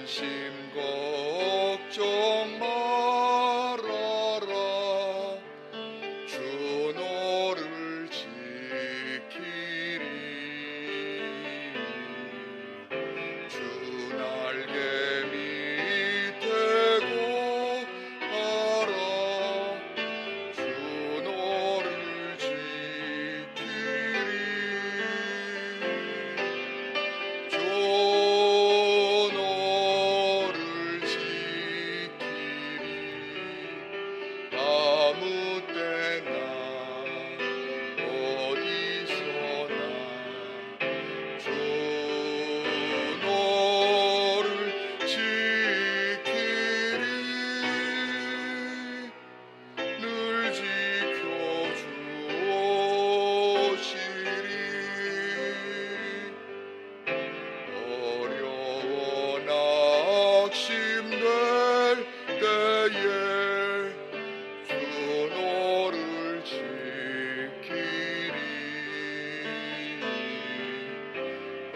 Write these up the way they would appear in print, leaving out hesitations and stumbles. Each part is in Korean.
근심 걱정 말아라. 주 너를 지키리. 주 날개 밑에 거하라. 주 너를 지키리. 주 너를 지키리. 아무 때나 어디서나 주 너를 지키리. 늘 지켜주시리. 어려워 낙심될 때에 주 너를 지키리.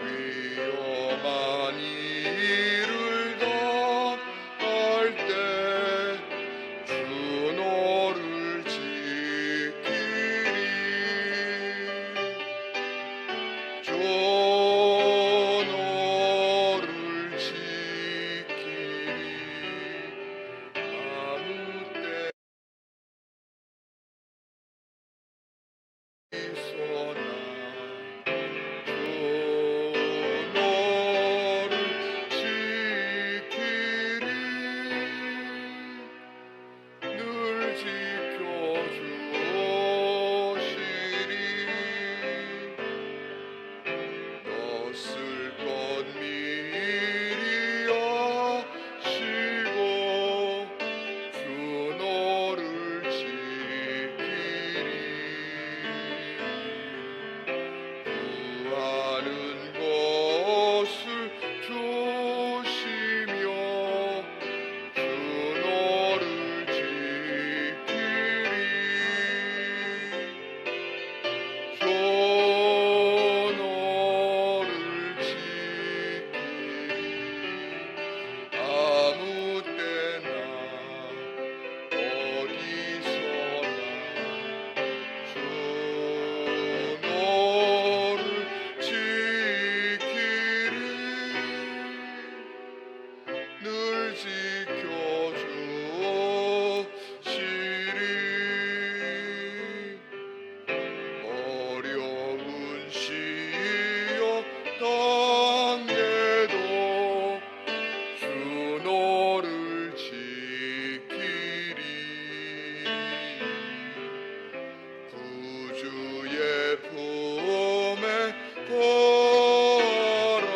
위험한 일을 당할 때 주 너를 지키리. 주 너를 지키리. 아무 때서나 주 너를 지키리. 늘 지켜주시리. 넣었을 것 미리 아시고 주 너를 지키리. 구하는 것을 조시며 주 너를 지키리. 주 너를 지키리. 아무 때나 어디서나 주 너를 지키리. 늘 지켜주시리. 어려운 시여 당해도 주 너를 지키리. 구주의 품에 거하라.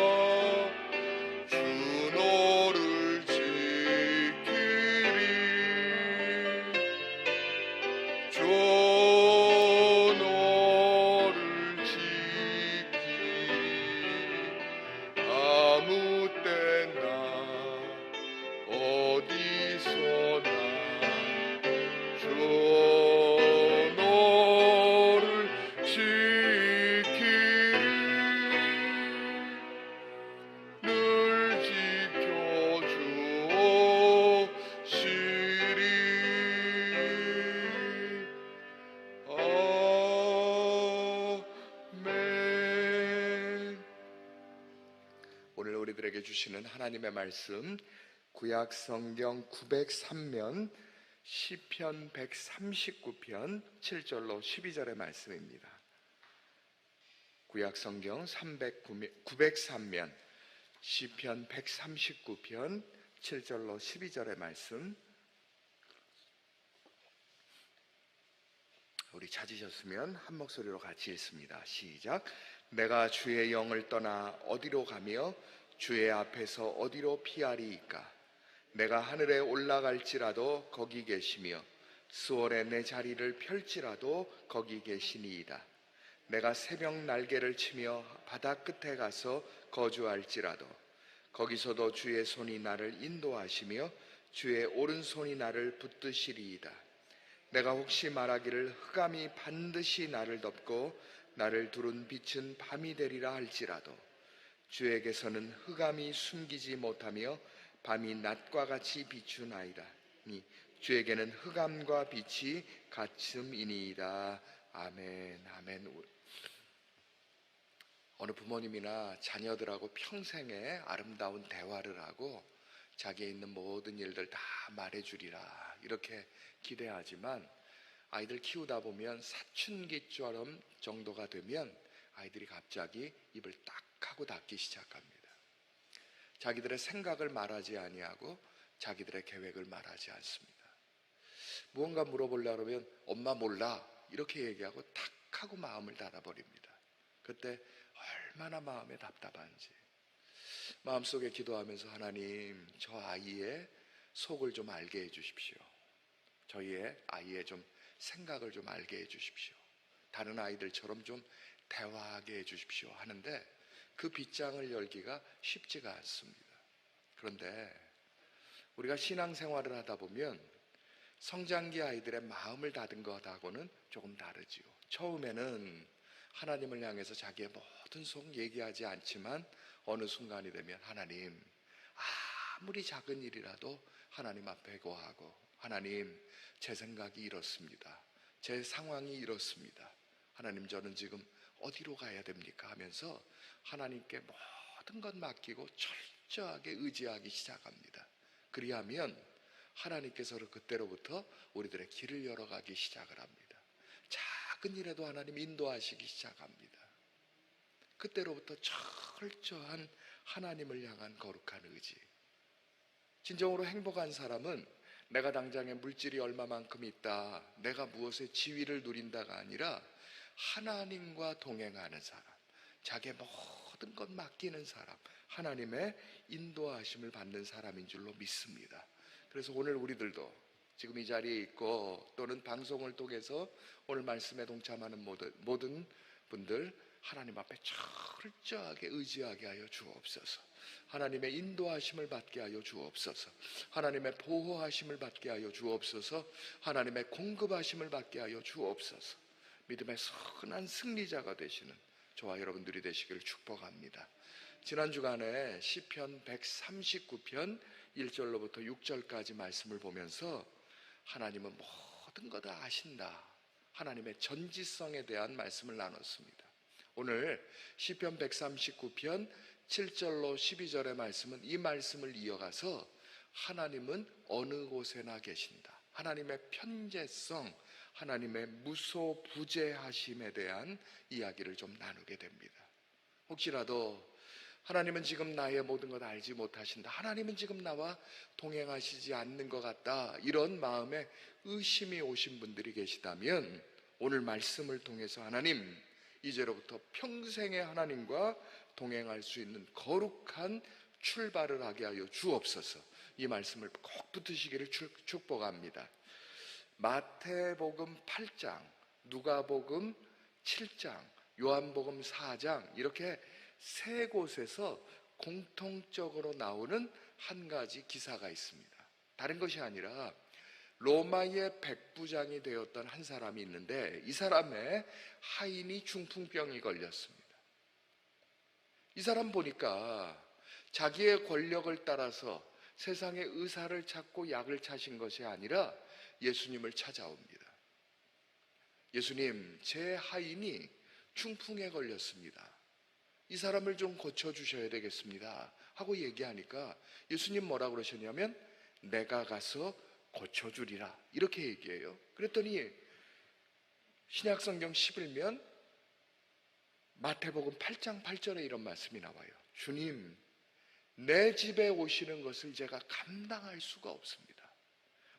주 너를 지키리. 주 너를 지키리. 아무 때나 어디서나 주 너를 지키리. 늘 지켜주시리. 아멘. 오늘 우리들에게 주시는 하나님의 말씀, 구약 성경 903면 시편 139편 7절로 12절의 말씀입니다. 구약 성경 903면 시편 139편 7절로 12절의 말씀, 우리 찾으셨으면 한 목소리로 같이 읽습니다. 시작. 내가 주의 영을 떠나 어디로 가며 주의 앞에서 어디로 피하리이까? 내가 하늘에 올라갈지라도 거기 계시며 수월에 내 자리를 펼지라도 거기 계시니이다. 내가 새벽 날개를 치며 바다 끝에 가서 거주할지라도 거기서도 주의 손이 나를 인도하시며 주의 오른손이 나를 붙드시리이다. 내가 혹시 말하기를 흑암이 반드시 나를 덮고 나를 두른 빛은 밤이 되리라 할지라도 주에게서는 흑암이 숨기지 못하며 밤이 낮과 같이 비추나이다. 주에게는 흑암과 빛이 같음이니이다. 아멘. 아멘. 어느 부모님이나 자녀들하고 평생에 아름다운 대화를 하고 자기에 있는 모든 일들 다 말해주리라 이렇게 기대하지만, 아이들 키우다 보면 사춘기처럼 정도가 되면 아이들이 갑자기 입을 딱 하고 닫기 시작합니다. 자기들의 생각을 말하지 아니하고 자기들의 계획을 말하지 않습니다. 무언가 물어보려고 하면 엄마 몰라 이렇게 얘기하고 탁 하고 마음을 닫아버립니다. 그때 얼마나 마음에 답답한지 마음속에 기도하면서, 하나님, 저 아이의 속을 좀 알게 해주십시오. 저희의 아이의 좀 생각을 좀 알게 해주십시오. 다른 아이들처럼 좀 대화하게 해주십시오 하는데 그 빗장을 열기가 쉽지가 않습니다. 그런데 우리가 신앙생활을 하다 보면 성장기 아이들의 마음을 닫은 것하고는 조금 다르지요. 처음에는 하나님을 향해서 자기의 모든 속 얘기하지 않지만 어느 순간이 되면, 하나님, 아무리 작은 일이라도 하나님 앞에 고하고, 하나님, 제 생각이 이렇습니다. 제 상황이 이렇습니다. 하나님, 저는 지금 어디로 가야 됩니까? 하면서 하나님께 모든 것 맡기고 철저하게 의지하기 시작합니다. 그리하면 하나님께서 그때로부터 우리들의 길을 열어가기 시작을 합니다. 작은 일에도 하나님 인도하시기 시작합니다. 그때로부터 철저한 하나님을 향한 거룩한 의지. 진정으로 행복한 사람은 내가 당장에 물질이 얼마만큼 있다, 내가 무엇의 지위를 누린다가 아니라 하나님과 동행하는 사람, 자기의 모든 것 맡기는 사람, 하나님의 인도하심을 받는 사람인 줄로 믿습니다. 그래서 오늘 우리들도 지금 이 자리에 있고 또는 방송을 통해서 오늘 말씀에 동참하는 모든 분들, 하나님 앞에 철저하게 의지하게 하여 주옵소서. 하나님의 인도하심을 받게 하여 주옵소서. 하나님의 보호하심을 받게 하여 주옵소서. 하나님의 공급하심을 받게 하여 주옵소서. 믿음의 선한 승리자가 되시는 저와 여러분들이 되시기를 축복합니다. 지난 주간에 시편 139편 1절로부터 6절까지 말씀을 보면서 하나님은 모든 것 다 아신다, 하나님의 전지성에 대한 말씀을 나눴습니다. 오늘 시편 139편 7절로 12절의 말씀은 이 말씀을 이어가서 하나님은 어느 곳에나 계신다, 하나님의 편재성, 하나님의 무소부재하심에 대한 이야기를 좀 나누게 됩니다. 혹시라도 하나님은 지금 나의 모든 것 알지 못하신다, 하나님은 지금 나와 동행하시지 않는 것 같다, 이런 마음에 의심이 오신 분들이 계시다면 오늘 말씀을 통해서 하나님, 이제로부터 평생의 하나님과 동행할 수 있는 거룩한 출발을 하게 하여 주옵소서. 이 말씀을 꼭 붙으시기를 축복합니다. 마태복음 8장, 누가복음 7장, 요한복음 4장 이렇게 세 곳에서 공통적으로 나오는 한 가지 기사가 있습니다. 다른 것이 아니라 로마의 백부장이 되었던 한 사람이 있는데 이 사람의 하인이 중풍병이 걸렸습니다. 이 사람 보니까 자기의 권력을 따라서 세상의 의사를 찾고 약을 찾은 것이 아니라 예수님을 찾아옵니다. 예수님, 제 하인이 중풍에 걸렸습니다. 이 사람을 좀 고쳐주셔야 되겠습니다 하고 얘기하니까 예수님 뭐라고 그러셨냐면 내가 가서 고쳐주리라 이렇게 얘기해요. 그랬더니 신약성경 11면 마태복음 8장 8절에 이런 말씀이 나와요. 주님, 내 집에 오시는 것을 제가 감당할 수가 없습니다.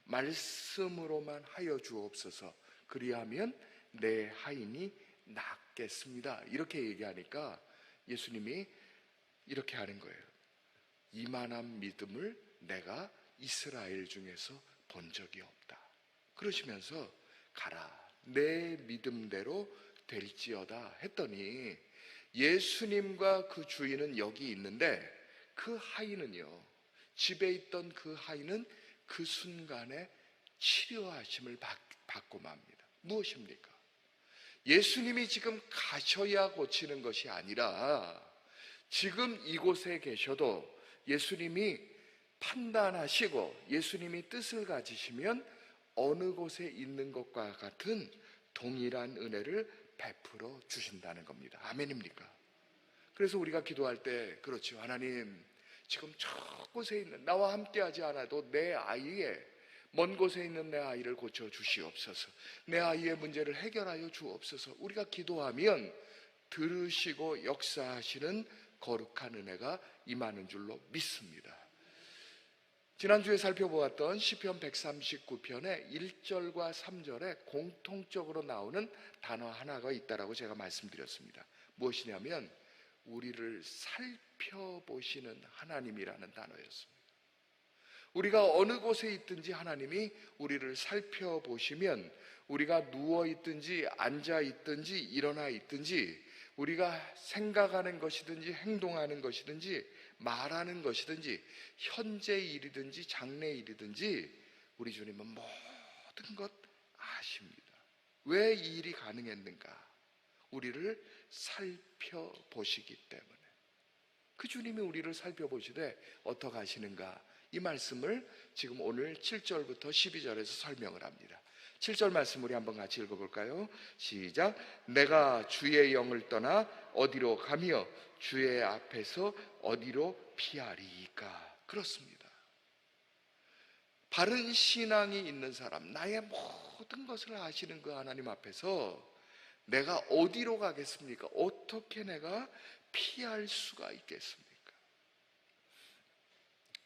말씀으로만 하여 주옵소서. 그리하면 내 하인이 낫겠습니다. 이렇게 얘기하니까 예수님이 이렇게 하는 거예요. 이만한 믿음을 내가 이스라엘 중에서 본 적이 없다. 그러시면서 가라, 내 믿음대로 될지어다 했더니 예수님과 그 주인은 여기 있는데 그 하인은요, 집에 있던 그 하인은 그 순간에 치료하심을 받고 맙니다. 무엇입니까? 예수님이 지금 가셔야 고치는 것이 아니라 지금 이곳에 계셔도 예수님이 판단하시고 예수님이 뜻을 가지시면 어느 곳에 있는 것과 같은 동일한 은혜를 베풀어 주신다는 겁니다. 아멘입니까? 그래서 우리가 기도할 때 그렇죠. 하나님, 지금 저곳에 있는 나와 함께하지 않아도 내 아이의 먼 곳에 있는 내 아이를 고쳐 주시옵소서. 내 아이의 문제를 해결하여 주옵소서. 우리가 기도하면 들으시고 역사하시는 거룩한 은혜가 임하는 줄로 믿습니다. 지난주에 살펴보았던 시편 139편의 1절과 3절에 공통적으로 나오는 단어 하나가 있다라고 제가 말씀드렸습니다. 무엇이냐면 우리를 살펴보시는 하나님이라는 단어였습니다. 우리가 어느 곳에 있든지 하나님이 우리를 살펴보시면 우리가 누워 있든지 앉아 있든지 일어나 있든지 우리가 생각하는 것이든지 행동하는 것이든지 말하는 것이든지 현재 일이든지 장래 일이든지 우리 주님은 모든 것 아십니다. 왜 이 일이 가능했는가? 우리를 살펴보시기 때문에. 그 주님이 우리를 살펴보시되 어떻게 하시는가? 이 말씀을 지금 오늘 7절부터 12절에서 설명을 합니다. 7절 말씀 우리 한번 같이 읽어볼까요? 시작. 내가 주의 영을 떠나 어디로 가며 주의 앞에서 어디로 피하리이까? 그렇습니다. 바른 신앙이 있는 사람, 나의 모든 것을 아시는 그 하나님 앞에서 내가 어디로 가겠습니까? 어떻게 내가 피할 수가 있겠습니까?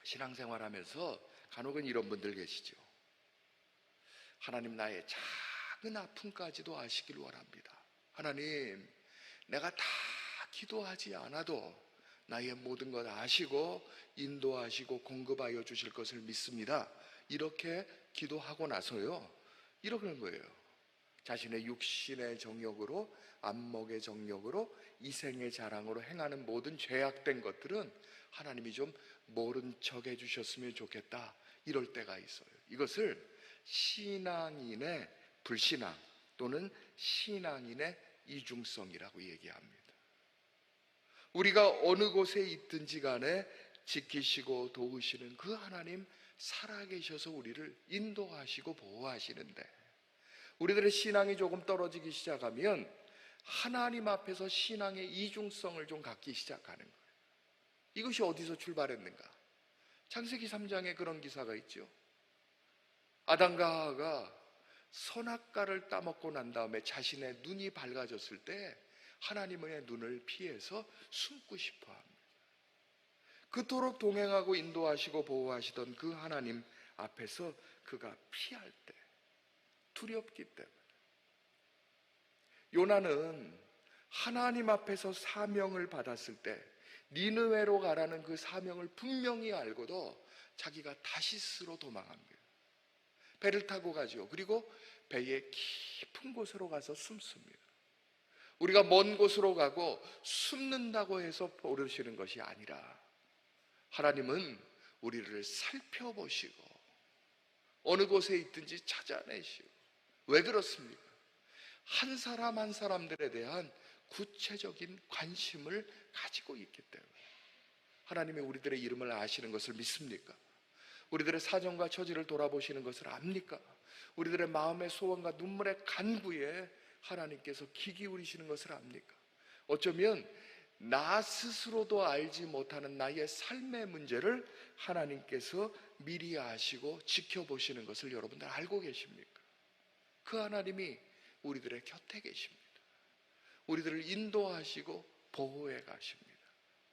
신앙생활하면서 간혹은 이런 분들 계시죠. 하나님, 나의 작은 아픔까지도 아시길 원합니다. 하나님, 내가 다 기도하지 않아도 나의 모든 것 아시고 인도하시고 공급하여 주실 것을 믿습니다. 이렇게 기도하고 나서요, 이러는 거예요. 자신의 육신의 정욕으로, 안목의 정욕으로, 이생의 자랑으로 행하는 모든 죄악된 것들은 하나님이 좀 모른 척 해주셨으면 좋겠다, 이럴 때가 있어요. 이것을 신앙인의 불신앙 또는 신앙인의 이중성이라고 얘기합니다. 우리가 어느 곳에 있든지 간에 지키시고 도우시는 그 하나님 살아계셔서 우리를 인도하시고 보호하시는데, 우리들의 신앙이 조금 떨어지기 시작하면 하나님 앞에서 신앙의 이중성을 좀 갖기 시작하는 거예요. 이것이 어디서 출발했는가? 창세기 3장에 그런 기사가 있죠. 아담과 하와가 선악과를 따먹고 난 다음에 자신의 눈이 밝아졌을 때 하나님의 눈을 피해서 숨고 싶어 합니다. 그토록 동행하고 인도하시고 보호하시던 그 하나님 앞에서 그가 피할 때 두렵기 때문에. 요나는 하나님 앞에서 사명을 받았을 때 니느웨로 가라는 그 사명을 분명히 알고도 자기가 다시스로 도망합니다. 배를 타고 가죠. 그리고 배의 깊은 곳으로 가서 숨습니다. 우리가 먼 곳으로 가고 숨는다고 해서 오르시는 것이 아니라 하나님은 우리를 살펴보시고 어느 곳에 있든지 찾아내시고. 왜 그렇습니까? 한 사람 한 사람들에 대한 구체적인 관심을 가지고 있기 때문에. 하나님이 우리들의 이름을 아시는 것을 믿습니까? 우리들의 사정과 처지를 돌아보시는 것을 압니까? 우리들의 마음의 소원과 눈물의 간구에 하나님께서 귀 기울이시는 것을 압니까? 어쩌면 나 스스로도 알지 못하는 나의 삶의 문제를 하나님께서 미리 아시고 지켜보시는 것을 여러분들 알고 계십니까? 그 하나님이 우리들의 곁에 계십니다. 우리들을 인도하시고 보호해 가십니다.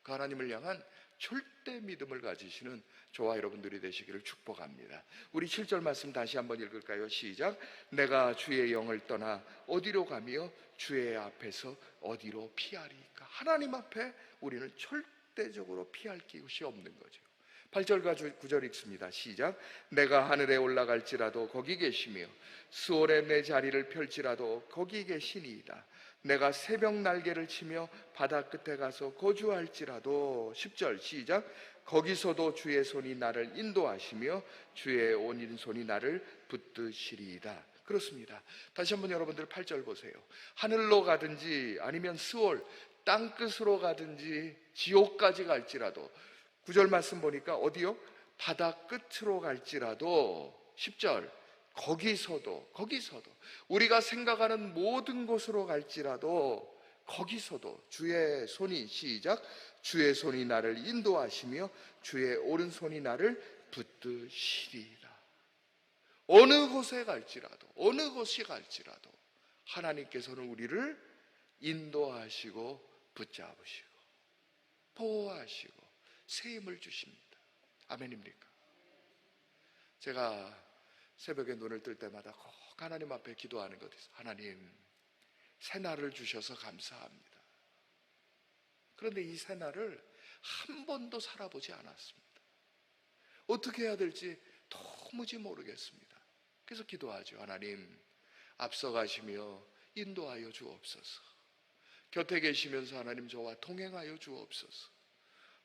그 하나님을 향한 절대 믿음을 가지시는 저와 여러분들이 되시기를 축복합니다. 우리 7절 말씀 다시 한번 읽을까요? 시작. 내가 주의 영을 떠나 어디로 가며 주의 앞에서 어디로 피하리까? 하나님 앞에 우리는 절대적으로 피할 곳이 없는 거죠. 8절과 9절 읽습니다. 시작. 내가 하늘에 올라갈지라도 거기 계시며 수월에 내 자리를 펼지라도 거기 계시니이다. 내가 새벽 날개를 치며 바다 끝에 가서 거주할지라도. 10절 시작. 거기서도 주의 손이 나를 인도하시며 주의 온인손이 나를 붙드시리이다. 그렇습니다. 다시 한번 여러분들 8절 보세요. 하늘로 가든지 아니면 스올 땅끝으로 가든지 지옥까지 갈지라도. 9절 말씀 보니까 어디요? 바다 끝으로 갈지라도 10절 거기서도 우리가 생각하는 모든 곳으로 갈지라도 거기서도 주의 손이 시작 주의 손이 나를 인도하시며 주의 오른손이 나를 붙드시리라. 어느 곳에 갈지라도 어느 곳이 갈지라도 하나님께서는 우리를 인도하시고 붙잡으시고 보호하시고 새 힘을 주십니다. 아멘입니까? 제가 새벽에 눈을 뜰 때마다 꼭 하나님 앞에 기도하는 것이 있어요. 하나님, 새날을 주셔서 감사합니다. 그런데 이 새날을 한 번도 살아보지 않았습니다. 어떻게 해야 될지 도무지 모르겠습니다. 그래서 기도하죠. 하나님, 앞서가시며 인도하여 주옵소서. 곁에 계시면서 하나님 저와 동행하여 주옵소서.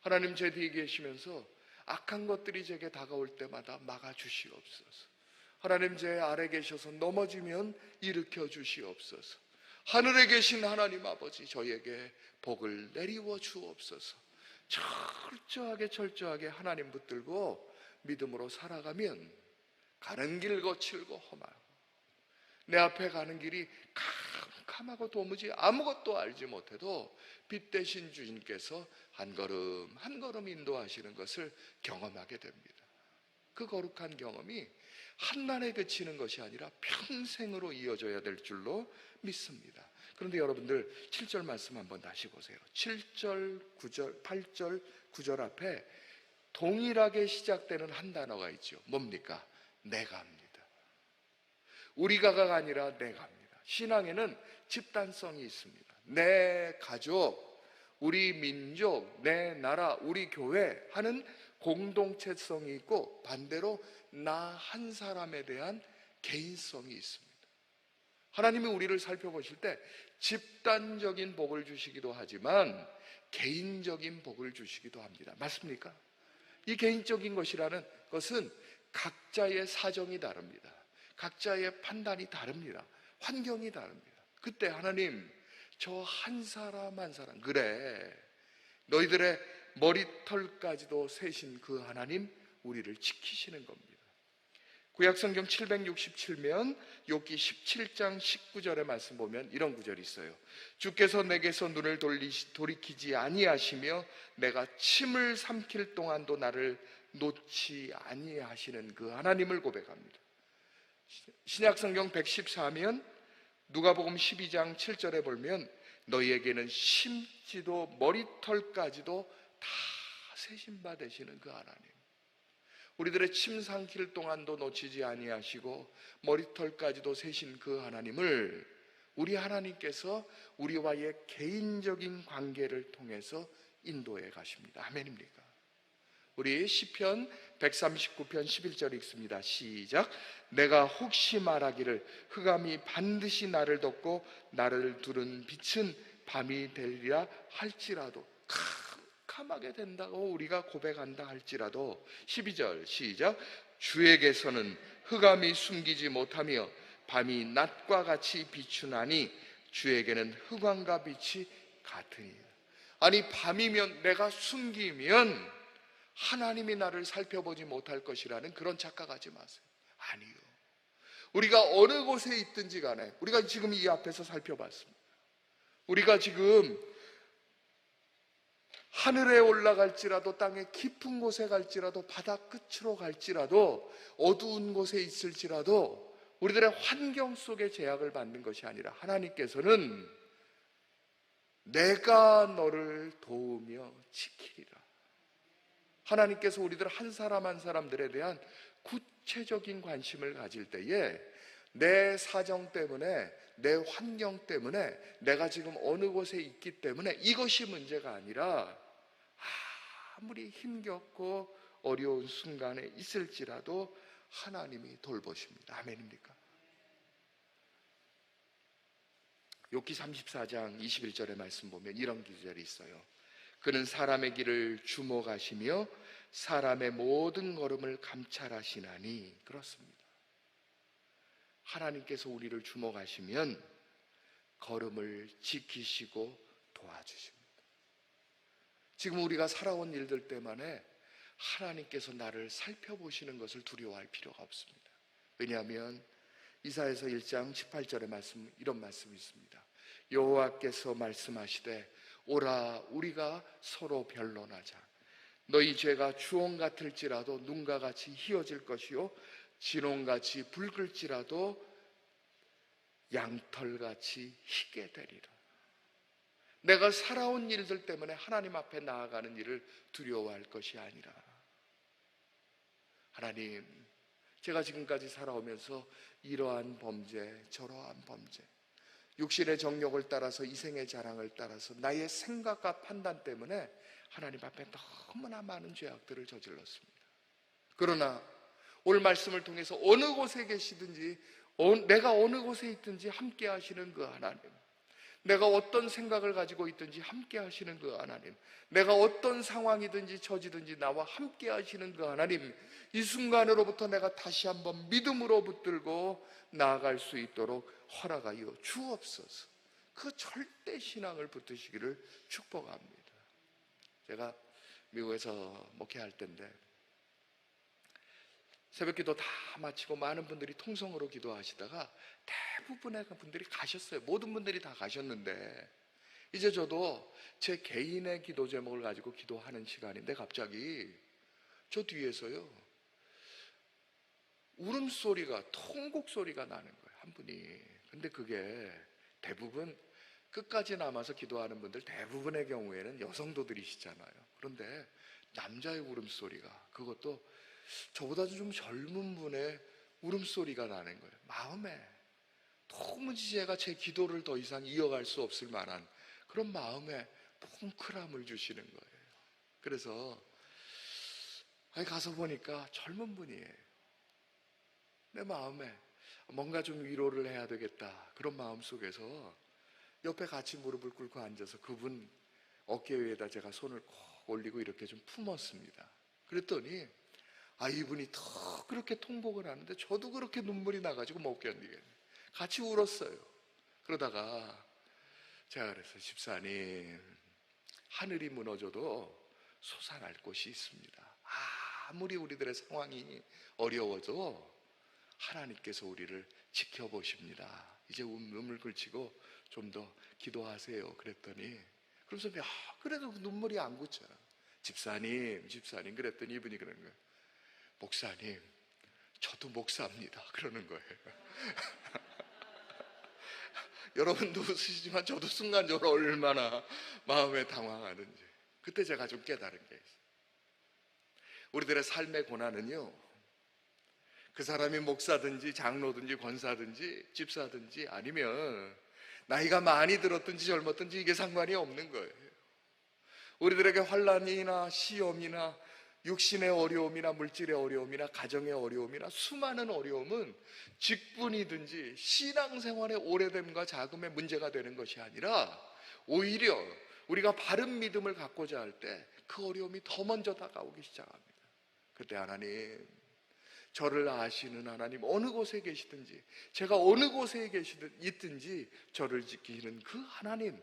하나님 제 뒤에 계시면서 악한 것들이 제게 다가올 때마다 막아주시옵소서. 하나님 제 아래 계셔서 넘어지면 일으켜 주시옵소서. 하늘에 계신 하나님 아버지 저에게 복을 내리워 주옵소서. 철저하게 하나님 붙들고 믿음으로 살아가면 가는 길 거칠고 험하고 내 앞에 가는 길이 캄캄하고 도무지 아무것도 알지 못해도 빛 대신 주님께서 한 걸음 한 걸음 인도하시는 것을 경험하게 됩니다. 그 거룩한 경험이 한날에 그치는 것이 아니라 평생으로 이어져야 될 줄로 믿습니다. 그런데 여러분들 7절 말씀 한번 다시 보세요. 7절, 9절, 8절, 9절 앞에 동일하게 시작되는 한 단어가 있죠. 뭡니까? 내가입니다. 우리가가 아니라 내가입니다. 신앙에는 집단성이 있습니다. 내 가족, 우리 민족, 내 나라, 우리 교회 하는 공동체성이 있고 반대로 나 한 사람에 대한 개인성이 있습니다. 하나님이 우리를 살펴보실 때 집단적인 복을 주시기도 하지만 개인적인 복을 주시기도 합니다. 맞습니까? 이 개인적인 것이라는 것은 각자의 사정이 다릅니다. 각자의 판단이 다릅니다. 환경이 다릅니다. 그때 하나님 저 한 사람 한 사람 그래 너희들의 머리털까지도 세신 그 하나님 우리를 지키시는 겁니다. 구약성경 767면 욥기 17장 19절의 말씀 보면 이런 구절이 있어요. 주께서 내게서 눈을 돌이키지 아니하시며 내가 침을 삼킬 동안도 나를 놓지 아니하시는 그 하나님을 고백합니다. 신약성경 114면 누가복음 12장 7절에 보면 너희에게는 심지도 머리털까지도 다 세신 바 되시는 그 하나님, 우리들의 침 삼킬 동안도 놓치지 아니하시고 머리털까지도 세신 그 하나님을 우리 하나님께서 우리와의 개인적인 관계를 통해서 인도해 가십니다. 아멘입니까? 우리 시편 139편 11절 읽습니다. 시작. 내가 혹시 말하기를 흑암이 반드시 나를 덮고 나를 두른 빛은 밤이 되리라 할지라도, 캄캄하게 된다고 우리가 고백한다 할지라도 12절 시작. 주에게서는 흑암이 숨기지 못하며 밤이 낮과 같이 비추나니 주에게는 흑암과 빛이 같으니. 아니 밤이면 내가 숨기면 하나님이 나를 살펴보지 못할 것이라는 그런 착각하지 마세요. 아니요. 우리가 어느 곳에 있든지 간에 우리가 지금 이 앞에서 살펴봤습니다. 우리가 지금 하늘에 올라갈지라도 땅의 깊은 곳에 갈지라도 바다 끝으로 갈지라도 어두운 곳에 있을지라도 우리들의 환경 속에 제약을 받는 것이 아니라 하나님께서는 내가 너를 도우며 지키리라. 하나님께서 우리들 한 사람 한 사람들에 대한 구체적인 관심을 가질 때에 내 사정 때문에 내 환경 때문에 내가 지금 어느 곳에 있기 때문에 이것이 문제가 아니라 아무리 힘겹고 어려운 순간에 있을지라도 하나님이 돌보십니다. 아멘입니까? 욥기 34장 21절의 말씀 보면 이런 구절이 있어요. 그는 사람의 길을 주목하시며 사람의 모든 걸음을 감찰하시나니. 그렇습니다. 하나님께서 우리를 주목하시면 걸음을 지키시고 도와주십니다. 지금 우리가 살아온 일들 때문에 하나님께서 나를 살펴보시는 것을 두려워할 필요가 없습니다. 왜냐하면 이사야서 1장 18절의 말씀, 이런 말씀이 있습니다. 여호와께서 말씀하시되 오라 우리가 서로 변론하자. 너희 죄가 주홍 같을지라도 눈과 같이 희어질 것이요 진홍같이 붉을지라도 양털같이 희게 되리라. 내가 살아온 일들 때문에 하나님 앞에 나아가는 일을 두려워할 것이 아니라, 하나님, 제가 지금까지 살아오면서 이러한 범죄, 저러한 범죄, 육신의 정욕을 따라서, 이생의 자랑을 따라서 나의 생각과 판단 때문에 하나님 앞에 너무나 많은 죄악들을 저질렀습니다. 그러나 오늘 말씀을 통해서 어느 곳에 계시든지, 내가 어느 곳에 있든지 함께 하시는 그 하나님, 내가 어떤 생각을 가지고 있든지 함께 하시는 그 하나님, 내가 어떤 상황이든지 처지든지 나와 함께 하시는 그 하나님, 이 순간으로부터 내가 다시 한번 믿음으로 붙들고 나아갈 수 있도록 허락하여 주옵소서. 그 절대 신앙을 붙드시기를 축복합니다. 제가 미국에서 목회할 때인데 새벽기도 다 마치고 많은 분들이 통성으로 기도하시다가 대부분의 분들이 가셨어요. 모든 분들이 다 가셨는데 이제 저도 제 개인의 기도 제목을 가지고 기도하는 시간인데 갑자기 저 뒤에서요 울음소리가, 통곡소리가 나는 거예요, 한 분이. 근데 그게 대부분 끝까지 남아서 기도하는 분들 대부분의 경우에는 여성도들이시잖아요. 그런데 남자의 울음소리가, 그것도 저보다 좀 젊은 분의 울음소리가 나는 거예요. 마음에 도무지 제가 제 기도를 더 이상 이어갈 수 없을 만한 그런 마음에 뭉클함을 주시는 거예요. 그래서 가서 보니까 젊은 분이에요. 내 마음에 뭔가 좀 위로를 해야 되겠다, 그런 마음 속에서 옆에 같이 무릎을 꿇고 앉아서 그분 어깨 위에다 제가 손을 꼭 올리고 이렇게 좀 품었습니다. 그랬더니 이분이 더 그렇게 통곡을 하는데 저도 그렇게 눈물이 나가지고 못 견디겠네. 같이 울었어요. 그러다가 제가 그랬어요. 집사님, 하늘이 무너져도 솟아날 곳이 있습니다. 아무리 우리들의 상황이 어려워도 하나님께서 우리를 지켜보십니다. 이제 눈물 긁히고 좀 더 기도하세요. 그랬더니, 그러면서 그래도 눈물이 안 굳혀요. 집사님 그랬더니 이분이 그러는 거예요. 목사님, 저도 목사입니다. 그러는 거예요. 여러분도 웃으시지만 저도 순간적으로 얼마나 마음에 당황하는지. 그때 제가 좀 깨달은 게 있어요. 우리들의 삶의 고난은요, 그 사람이 목사든지 장로든지 권사든지 집사든지 아니면 나이가 많이 들었든지 젊었든지 이게 상관이 없는 거예요. 우리들에게 환난이나 시험이나 육신의 어려움이나 물질의 어려움이나 가정의 어려움이나 수많은 어려움은 직분이든지 신앙생활의 오래됨과 작음의 문제가 되는 것이 아니라 오히려 우리가 바른 믿음을 갖고자 할 때 그 어려움이 더 먼저 다가오기 시작합니다. 그때 하나님, 저를 아시는 하나님, 어느 곳에 계시든지 제가 어느 곳에 있든지 저를 지키는 그 하나님,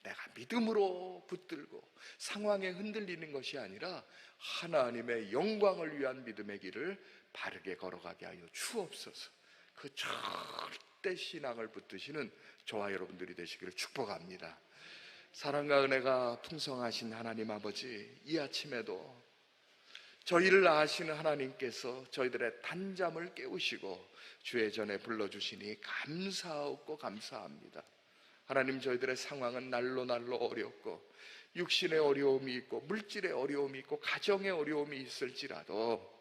내가 믿음으로 붙들고 상황에 흔들리는 것이 아니라 하나님의 영광을 위한 믿음의 길을 바르게 걸어가게 하여 주옵소서. 그 절대 신앙을 붙드시는 저와 여러분들이 되시기를 축복합니다. 사랑과 은혜가 풍성하신 하나님 아버지, 이 아침에도 저희를 아시는 하나님께서 저희들의 단잠을 깨우시고 주의 전에 불러주시니 감사하고 감사합니다. 하나님, 저희들의 상황은 날로 어렵고 육신의 어려움이 있고 물질의 어려움이 있고 가정의 어려움이 있을지라도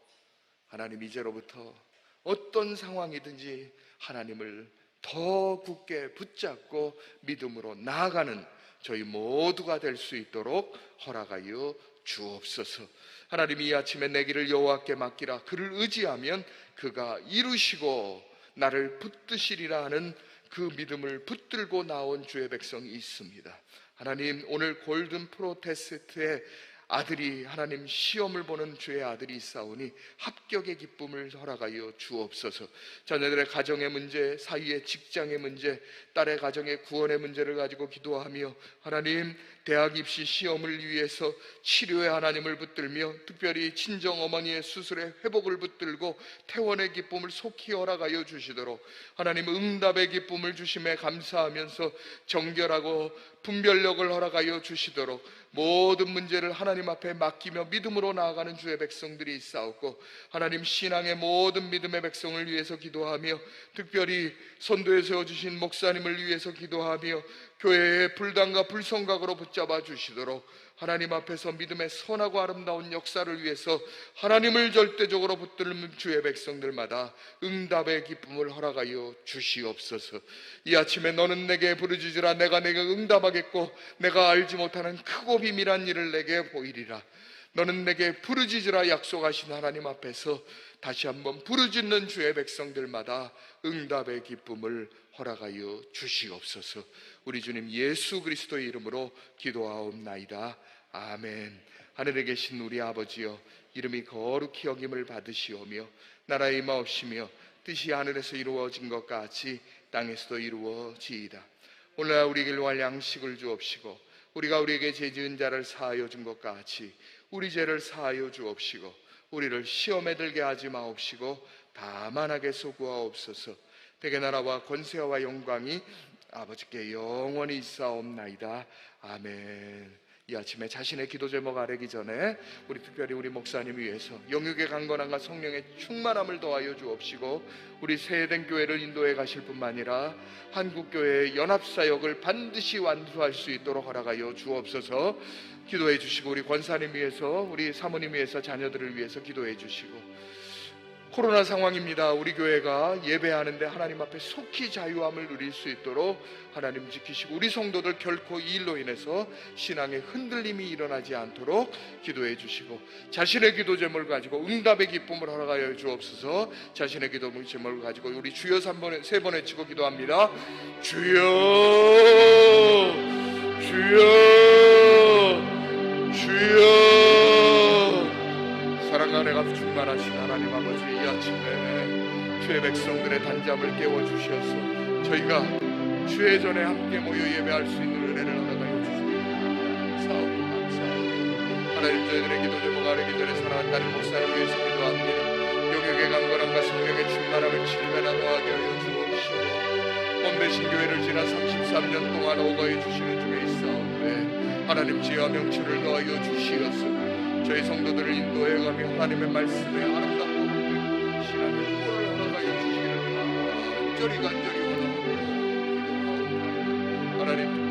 하나님, 이제로부터 어떤 상황이든지 하나님을 더 굳게 붙잡고 믿음으로 나아가는 저희 모두가 될 수 있도록 허락하여 주옵소서. 하나님, 이 아침에 내 길을 여호와께 맡기라. 그를 의지하면 그가 이루시고 나를 붙드시리라 하는 그 믿음을 붙들고 나온 주의 백성이 있습니다. 하나님, 오늘 골든 프로테스트의 아들이 하나님 시험을 보는 주의 아들이 있사오니 합격의 기쁨을 허락하여 주옵소서. 자녀들의 가정의 문제, 사위의 직장의 문제, 딸의 가정의 구원의 문제를 가지고 기도하며 하나님 대학 입시 시험을 위해서 치료의 하나님을 붙들며 특별히 친정 어머니의 수술의 회복을 붙들고 퇴원의 기쁨을 속히 허락하여 주시도록 하나님 응답의 기쁨을 주심에 감사하면서 정결하고 분별력을 허락하여 주시도록 모든 문제를 하나님 앞에 맡기며 믿음으로 나아가는 주의 백성들이 있사옵고 하나님 신앙의 모든 믿음의 백성을 위해서 기도하며 특별히 선도에 세워주신 목사님을 위해서 기도하며 교회의 불단과 불성각으로 붙잡아 주시도록 하나님 앞에서 믿음의 선하고 아름다운 역사를 위해서 하나님을 절대적으로 붙들는 주의 백성들마다 응답의 기쁨을 허락하여 주시옵소서. 이 아침에 너는 내게 부르짖으라 내가 내게 응답하겠고 내가 알지 못하는 크고 비밀한 일을 내게 보이리라. 너는 내게 부르짖으라 약속하신 하나님 앞에서 다시 한번 부르짖는 주의 백성들마다 응답의 기쁨을 허락하여 주시옵소서. 우리 주님 예수 그리스도의 이름으로 기도하옵나이다. 아멘. 하늘에 계신 우리 아버지여, 이름이 거룩히 여김을 받으시오며 나라의 임하옵시며 뜻이 하늘에서 이루어진 것 같이 땅에서도 이루어지이다. 오늘날 우리에게 일용할 양식을 주옵시고 우리가 우리에게 죄 지은 자를 사하여 준 것 같이 우리 죄를 사하여 주옵시고 우리를 시험에 들게 하지 마옵시고 다만 악에서 구하옵소서. 대개 나라와 권세와 영광이 아버지께 영원히 있사옵나이다. 아멘. 이 아침에 자신의 기도 제목 아뢰기 전에 우리 특별히 우리 목사님 위해서 영육의 강건함과 성령의 충만함을 더하여 주옵시고 우리 세대된 교회를 인도해 가실 뿐만 아니라 한국교회의 연합사역을 반드시 완수할 수 있도록 허락하여 주옵소서. 기도해 주시고 우리 권사님 위해서 우리 사모님 위해서 자녀들을 위해서 기도해 주시고 코로나 상황입니다. 우리 교회가 예배하는데 하나님 앞에 속히 자유함을 누릴 수 있도록 하나님 지키시고 우리 성도들 결코 이 일로 인해서 신앙의 흔들림이 일어나지 않도록 기도해 주시고 자신의 기도 제목을 가지고 응답의 기쁨을 허락하여 주옵소서. 자신의 기도 제목을 가지고 우리 주여 3번 외치고 기도합니다. 주여 주여 주여. 사랑과 은혜가 충만하신 하나님 아버지, 이 아침에 주의 백성들의 단잠을 깨워주셔서 저희가 주의 전에 함께 모여 예배할 수 있는 은혜를 허락하여 주십니다. 감사하고 감사하고 하나님, 저희들의 기도 제목 아뢰기 전에 사랑한다는 목사를 위해서 기도합니다. 영역의 강건함과 성령의 충만함을 7배나 더하게 하여 주옵시고 몸되신 교회를 지난 33년 동안 오거해 주시는 주에 있사오매 하나님 지혜와 명철을 더하여 주시옵소서. 저희 성도들을 인도해가며 하나님의 말씀에 아름답고 신앙의 꼴을 허락하여 주시기를 간절히 원하옵고 기도하옵나이다. 하나님